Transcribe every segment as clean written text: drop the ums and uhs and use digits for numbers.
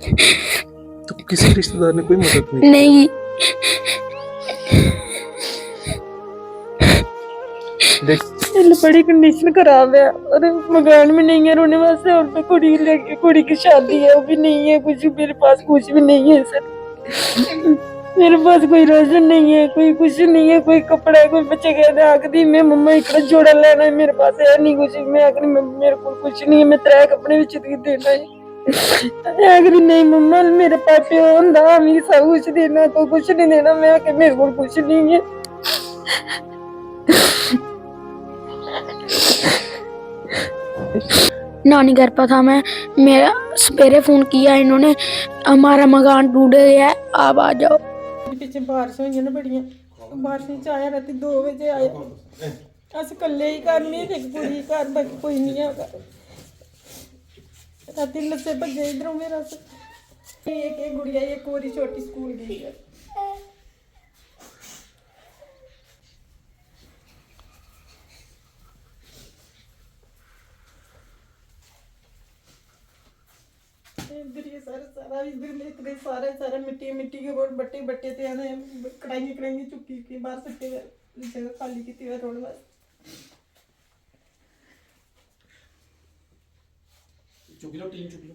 तो किसी रिश्तेदार ने कोई मदद नहीं की? नहीं। देख, बड़ी कंडीशन खराब है और मकान भी नहीं है रोने वास्ते, और पे कुड़ी की शादी है, वो भी नहीं है, कुछ मेरे पास कुछ भी नहीं है सर। मेरे पास कोई राशन नहीं है, कोई कुछ नहीं है, कोई कपड़ा है, कोई बच्चे कहते आखिरी मैं मम्मा इकड़ा जोड़ा लेना है, मेरे पास है नहीं कुछ, मैं आखिरी मेरे को कुछ नहीं है, मैं त्रै कपड़े भी चितकी देना है आखिरी नहीं मम्मा मेरे पापे होंदा मैं सब कुछ देना, तो कुछ नहीं देना, मैं आके मेरे को कुछ नहीं है। नानी घर पर था मैं, मेरा सवेरे फोन किया इन्होंने, हमारा मकान टूट गया है, आप आ जाओ। पीछे बारिश हुई ना बड़ियां, बारिश आया रात 2 बजे आया, अस कल्ले ही घर नहीं थे, कुड़ी घर बाकी कोई नहीं है, रात नशे भजे इधरों मेरा एक गुड़िया एक और छोटी स्कूल गई है। इधर ये सारा इधर में इतने सारे मिट्टी के बोर्ड बट्टे थे आने कढ़ाई चुकी की बाहर सट्टे जगह खाली की थी रोड बस। चुक लो, टीम चुक लो।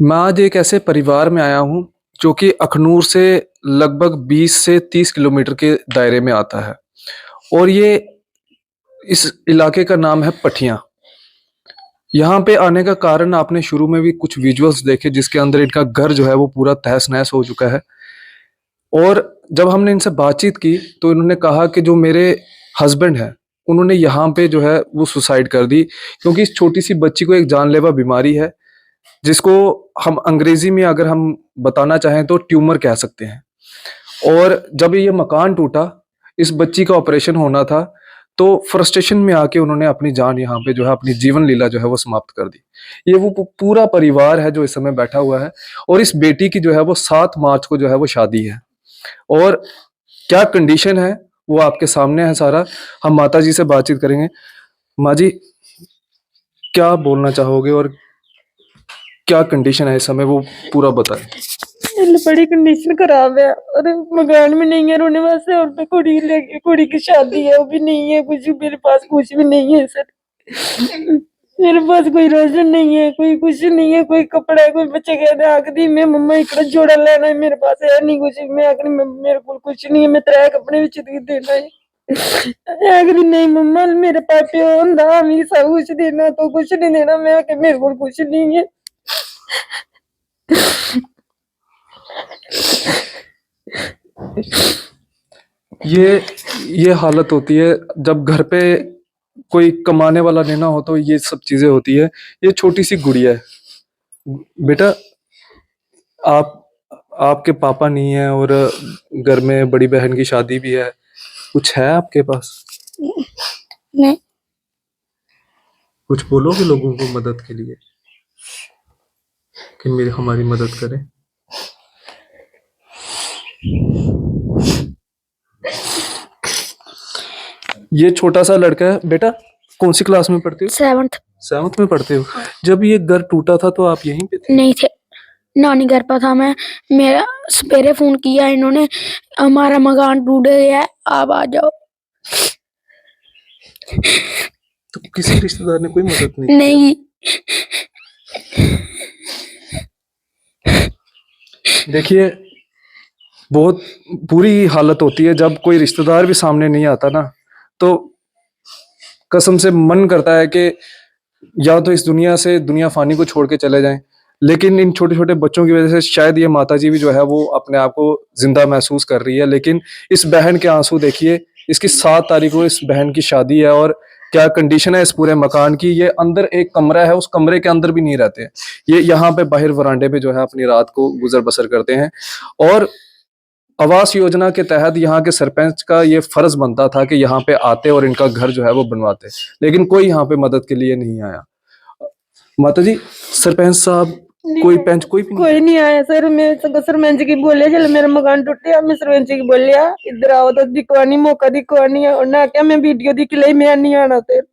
मैं आज एक ऐसे परिवार में आया हूँ जो कि अखनूर से लगभग 20 से 30 किलोमीटर के दायरे में आता है, और ये इस इलाके का नाम है पठिया। यहाँ पे आने का कारण आपने शुरू में भी कुछ विजुअल्स देखे, जिसके अंदर इनका घर जो है वो पूरा तहस नहस हो चुका है। और जब हमने इनसे बातचीत की तो इन्होंने कहा कि जो मेरे हस्बैंड हैं उन्होंने यहाँ पे जो है वो सुसाइड कर दी, क्योंकि इस छोटी सी बच्ची को एक जानलेवा बीमारी है, जिसको हम अंग्रेजी में अगर हम बताना चाहें तो ट्यूमर कह सकते हैं। और जब ये मकान टूटा, इस बच्ची का ऑपरेशन होना था, तो फ्रस्ट्रेशन में आके उन्होंने अपनी जान यहाँ पे जो है अपनी जीवन लीला जो है वो समाप्त कर दी। ये वो पूरा परिवार है जो इस समय बैठा हुआ है, और इस बेटी की जो है वो 7 मार्च को जो है वो शादी है। और क्या कंडीशन है वो आपके सामने है सारा। हम माता जी से बातचीत करेंगे। माँ जी, क्या बोलना चाहोगे और क्या कंडीशन है इस समय, वो पूरा बताएं। बड़ी कंडीशन खराब है और मकान भी नहीं है रोने वास्ते, और पे कुड़ी की शादी है, वो भी नहीं है, कुछ मेरे पास कुछ भी नहीं है सर। मेरे पास कोई राशन नहीं है, कोई कुछ नहीं है, कोई कपड़ा है, कोई बच्चे कहते आखिरी मैं मम्मा इकड़ा जोड़ा लेना है, मेरे पास है नहीं कुछ, मैं आखिरी मेरे को कुछ नहीं है, मैं त्रै कपड़े भी चितकी देना है आखिरी नहीं मम्मा मेरे पापे होंदा मैं सब कुछ देना, तो कुछ नहीं देना, मैं आके मेरे को कुछ नहीं है। ये हालत होती है जब घर पे कोई कमाने वाला नहीं ना हो, तो ये सब चीजें होती है। ये छोटी सी गुड़िया है। बेटा, आप आपके पापा नहीं है और घर में बड़ी बहन की शादी भी है, कुछ है आपके पास? नहीं। कुछ बोलोगे लोगों को मदद के लिए कि मेरी हमारी मदद करें? ये छोटा सा लड़का है। बेटा, कौन सी क्लास में पढ़ते हो? 7th। 7th में पढ़ते हो। जब ये घर टूटा था तो आप यहीं पे थे? नहीं थे, नानी घर पर था मैं, मेरा सवेरे फोन किया इन्होंने, हमारा मकान टूट गया है, आप आ जाओ। तो किसी रिश्तेदार ने कोई मदद नहीं की? नहीं। देखिए, बहुत बुरी हालत होती है जब कोई रिश्तेदार भी सामने नहीं आता ना, तो कसम से मन करता है कि या तो इस दुनिया से दुनिया फानी को छोड़ के चले जाएं, लेकिन इन छोटे छोटे बच्चों की वजह से शायद ये माताजी भी जो है वो अपने आप को जिंदा महसूस कर रही है। लेकिन इस बहन के आंसू देखिए, इसकी 7 तारीख को इस बहन की शादी है और क्या कंडीशन है इस पूरे मकान की। ये अंदर एक कमरा है, उस कमरे के अंदर भी नहीं रहते हैं, ये यहाँ पे बाहर वरांडे पे जो है अपनी रात को गुजर बसर करते हैं। और आवास योजना के तहत यहाँ के सरपंच का ये फर्ज बनता था कि यहाँ पे आते और इनका घर जो है वो बनवाते, लेकिन कोई यहाँ पे मदद के लिए नहीं आया। माता जी, सरपंच साहब, कोई पंच कोई भी नहीं कोई नहीं आया सर। मैं सरपंच की बोलिया चल मेरा मकान टूटे, मैं सरपंच की बोलिया इधर आओ तो दिखवानी मौका दिखवानी है, और ना क्या मैं वीडियो दिख ली, मैं नहीं आना फिर।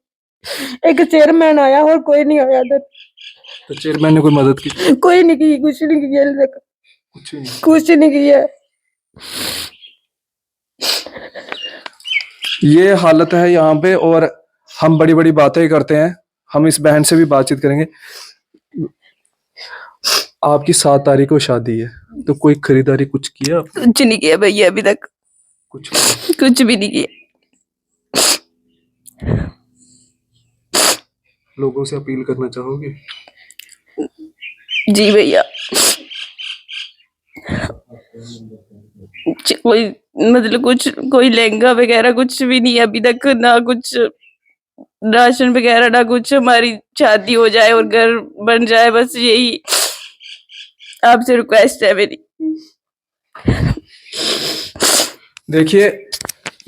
एक चेयरमैन आया और कोई नहीं आया इधर। तो चेयरमैन ने कोई मदद की? कोई नहीं की, कुछ नहीं किया अभी तक, कुछ नहीं। कुछ नहीं किया। ये हालत है यहाँ पे, और हम बड़ी बड़ी बातें करते हैं। हम इस बहन से भी बातचीत करेंगे। आपकी 7 तारीख को शादी है, तो कोई खरीदारी कुछ किया आपने? कुछ नहीं किया भैया अभी तक, कुछ कुछ भी नहीं किया। लोगों से अपील करना चाहोगे? जी भैया, कोई मतलब कुछ कोई लहंगा वगैरह कुछ भी नहीं है अभी तक, ना कुछ राशन वगैरह, ना कुछ। हमारी शादी हो जाए और घर बन जाए, बस यही आपसे रिक्वेस्ट है मेरी। देखिए,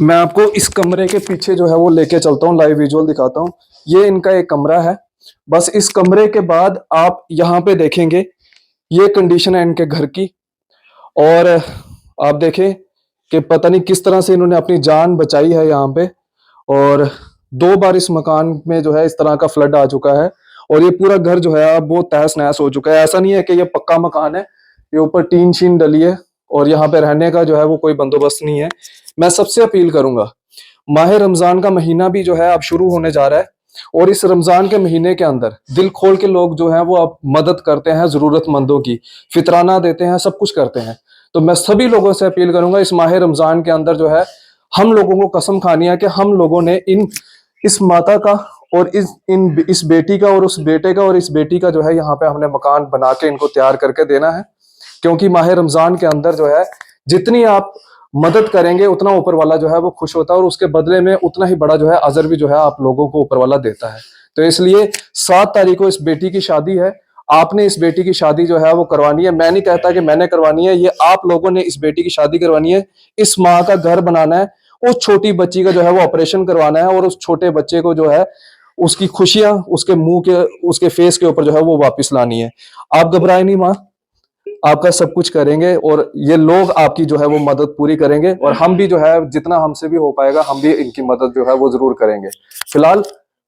मैं आपको इस कमरे के पीछे जो है वो लेके चलता हूँ, लाइव विजुअल दिखाता हूँ। ये इनका एक कमरा है। बस इस कमरे के बाद आप यहाँ पे देखेंगे ये कंडीशन है इनके घर की। और आप देखें कि पता नहीं किस तरह से इन्होंने अपनी जान बचाई है यहाँ पे। और 2 बार इस मकान में जो है इस तरह का फ्लड आ चुका है, और ये पूरा घर जो है अब वो तहस नहस हो चुका है। ऐसा नहीं है कि ये पक्का मकान है, ये ऊपर टीन शीन डली है और यहाँ पे रहने का जो है वो कोई बंदोबस्त नहीं है। मैं सबसे अपील करूंगा, माह रमजान का महीना भी जो है अब शुरू होने जा रहा है, और इस रमजान के महीने के अंदर दिल खोल के लोग जो है वो अब मदद करते हैं, जरूरतमंदों की फितराना देते हैं, सब कुछ करते हैं। तो मैं सभी लोगों से अपील करूंगा, इस माह रमजान के अंदर जो है हम लोगों को कसम खानी है कि हम लोगों ने इस माता का और इस बेटी का और उस बेटे का और इस बेटी का जो है यहाँ पे हमने मकान बना के इनको तैयार करके देना है। क्योंकि माह रमजान के अंदर जो है जितनी आप मदद करेंगे उतना ऊपर वाला जो है वो खुश होता है, और उसके बदले में उतना ही बड़ा जो है अजर भी जो है आप लोगों को ऊपर वाला देता है। तो इसलिए 7 तारीख को इस बेटी की शादी है, आपने इस बेटी की शादी जो है वो करवानी है। मैं नहीं कहता कि मैंने करवानी है, ये आप लोगों ने इस बेटी की शादी करवानी है। इस माँ का घर बनाना है, उस छोटी बच्ची का जो है वो ऑपरेशन करवाना है, और उस छोटे बच्चे को जो है उसकी खुशियां उसके मुंह के उसके फेस के ऊपर जो है वो वापस लानी है। आप घबराए नहीं माँ, आपका सब कुछ करेंगे, और ये लोग आपकी जो है वो मदद पूरी करेंगे, और हम भी जो है जितना हमसे भी हो पाएगा हम भी इनकी मदद जो है वो जरूर करेंगे। फिलहाल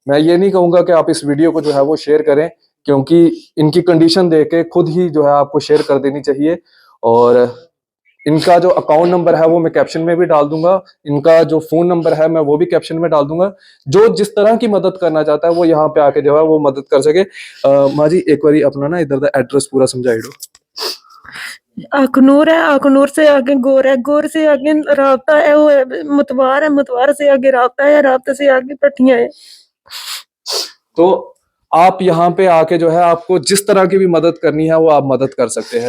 मैं ये नहीं कहूंगा कि आप इस वीडियो को जो है वो शेयर करें, क्योंकि इनकी कंडीशन देख के खुद ही जो है आपको शेयर कर देनी चाहिए। और इनका जो अकाउंट नंबर है वो मैं कैप्शन में भी डाल दूंगा, इनका जो फोन नंबर है मैं वो भी कैप्शन में डाल दूंगा। जो जिस तरह की मदद करना चाहता है वो यहाँ पे आके जो है वो मदद कर सके। माँ जी, एक बार अपना ना इधर का एड्रेस पूरा समझाई दो। अखनूर है, अखनूर से आगे गोर है, गोर से आगे रावता है, वो मुतवार है, मुतवार से आगे रावता है, रावता से आगे पटियां है। तो आप यहाँ पे आके जो है आपको जिस तरह की भी मदद करनी है वो आप मदद कर सकते हैं।